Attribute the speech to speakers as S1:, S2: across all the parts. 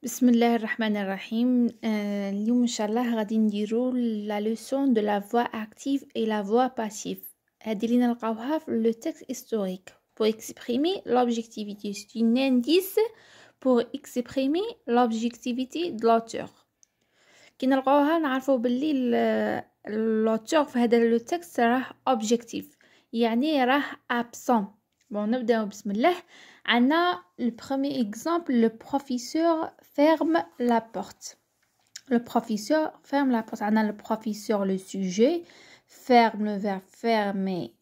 S1: بسم الله الرحمن الرحيم. اليوم إن شاء الله غادي نديرو la leçon de la voix active et la voix passive. هادي اللي نلقاوها في le texte historique pour exprimer l'objectivité. C'est un indice pour exprimer l'objectivité de l'auteur. كي نلقاوها نعرفو باللي l'auteur في هذا le texte راه objectif، يعني راه absent. Bon, نبداو بسم الله. عنا le premier exemple, le professeur ferme la porte. Le professeur ferme la porte. عنا le professeur, le sujet, ferme le verbe fermer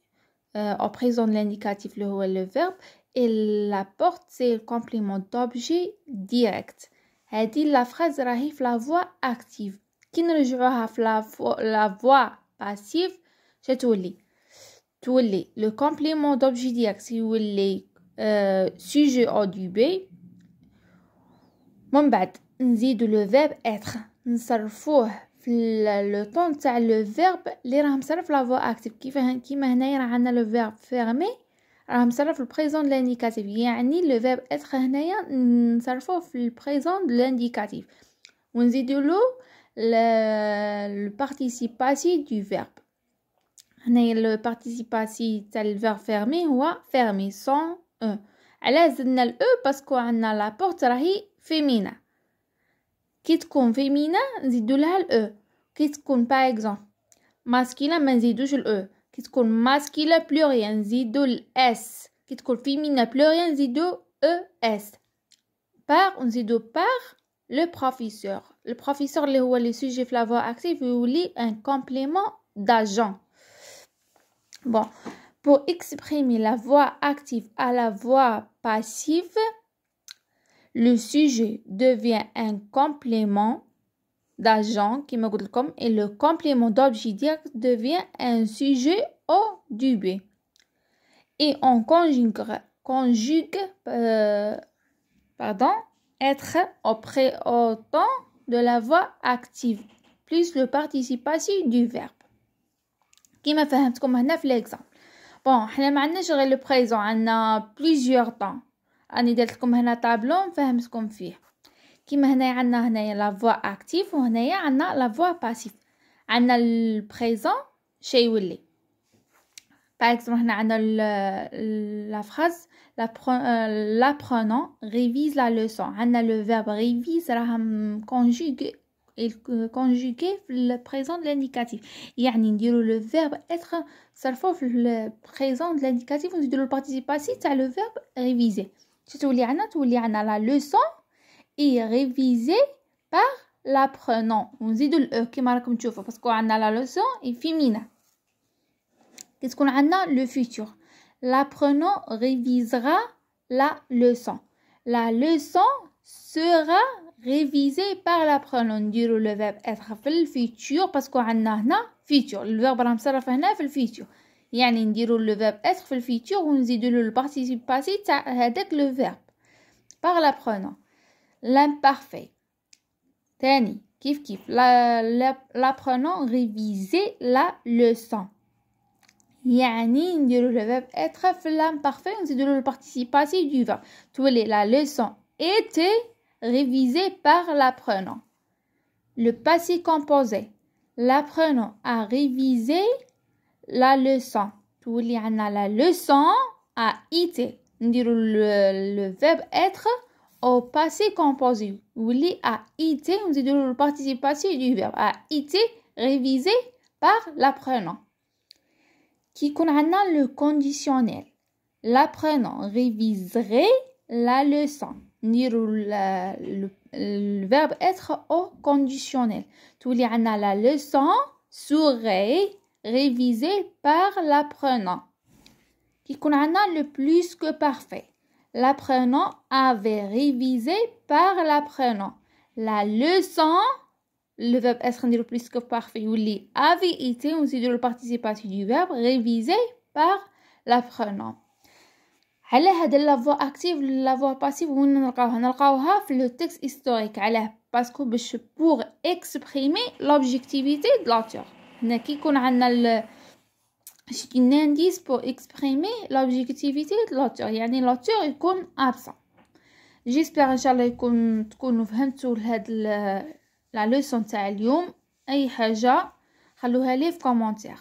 S1: au présent de l'indicatif le verbe, et la porte c'est le complément d'objet direct. هذه la phrase راهي في la voix active. كي نرجعوها في la voix passive شتولي le complément d'objet direct يولي sujet au du B. من بعد نزيدو le verbe être نصرفوه في le temps تاع le verbe اللي راه مصرف la voix active. كيما هنايا راه عندنا le verbe fermer راه مصرف le présent de l'indicatif، يعني le verbe être هنايا نصرفوه في le présent de l'indicatif ونزيدو له le participe passif du verbe. هنايا le participe passif تاع le verbe fermer هو fermer sans على زدنا ال باسكو عندنا لا بورت راهي فيمينا. كي تكون فيمينا نزيدو لها ال كي تكون باغ اكزومبل ماسكيلا ما نزيدوش ال كي تكون ماسكيلا بلوريان نزيدو الاس، كي تكون فيمينا بلوريان نزيدو اس. باغ نزيدو باغ لو بروفيسور. لو بروفيسور اللي هو لي سوجي في لا فوا اكتيف يولي ان كومبليمون داجون. Bon, pour exprimer la voix active à la voix passive, le sujet devient un complément d'agent qui me comme et le complément d'objet direct devient un sujet au début. Et on conjugue être au temps de la voix active plus le participe passif du verbe. كيما فهمتكم هنا في ليكزامبل. بون حنا ما عندناش غير لو بريزون، عندنا بليزيور طون. راني درت لكم هنا طابلو نفهمكم فيه. كيما هنايا هنايا لا فوا اكتيف وهنايا عندنا لا فوا باسيف. عندنا البريزون شي يولي باغ اكزومبل هنا عندنا لا فراز l'apprenant révise la leçon. عندنا لو فيرب révise راه conjugué في le présent de l'indicatif، يعني نديرو le verbe être صرفوه في le présent de l'indicatif ونديرو le participe passif تاع le verbe réviser. تولي عندنا la leçon est révisée par l'apprenant ونزيدو ال كيما راكم تشوفوا باسكو عندنا la leçon est féminin. كي تكون عندنا le futur l'apprenant révisera la leçon. La leçon sera révisé par l'apprenant. نديرو le verbe être في الفيتور باسكو عندنا هنا فيتور. الفيرب راه مصرف هنا في الفيتور، يعني نديرو le verbe être في الفيتور ونزيدو له البارتيسيب باسيف تاع هذاك le verbe par l'apprenant. l'imparfait تاني كيف l'apprenant révisait la leçon، يعني نديرو le verbe être في l'imparfait ونزيدو له البارتيسيب باسيف du verbe. تولي la leçon était révisé par l'apprenant. Le passé composé, l'apprenant a révisé la leçon. تولي عنا la leçon a été. نديرو le verbe être au passé composé يولي a été ونزيدو له le participe passif du verbe a été révisé par l'apprenant. كي يكون عنا le conditionnel, l'apprenant réviserait la leçon. نديرو le verbe être au conditionnel. تولي عنا la leçon serait révisée par l'apprenant. كي يكون عنا le plus que parfait, l'apprenant avait révisé par l'apprenant. La leçon le verbe être نديرو plus que parfait يولي avait été ونزيدو le participe passif du verbe révisé par l'apprenant. على هذا لا فوا اكتيف لا فوا باسيف وين نلقاوها في لو تكست هيستوريك. علاه باسكو باش بور اكسبريمي لوبجيكتيفيتي د لوتور. هنا كي يكون عندنا c'est un indice pour exprimer l'objectivité de l'auteur، يعني l'auteur يكون absent. جيسبر ان شاء الله تكونوا فهمتوا لهاد لا لوسون تاع اليوم. اي حاجه خلوها لي في كومونتير.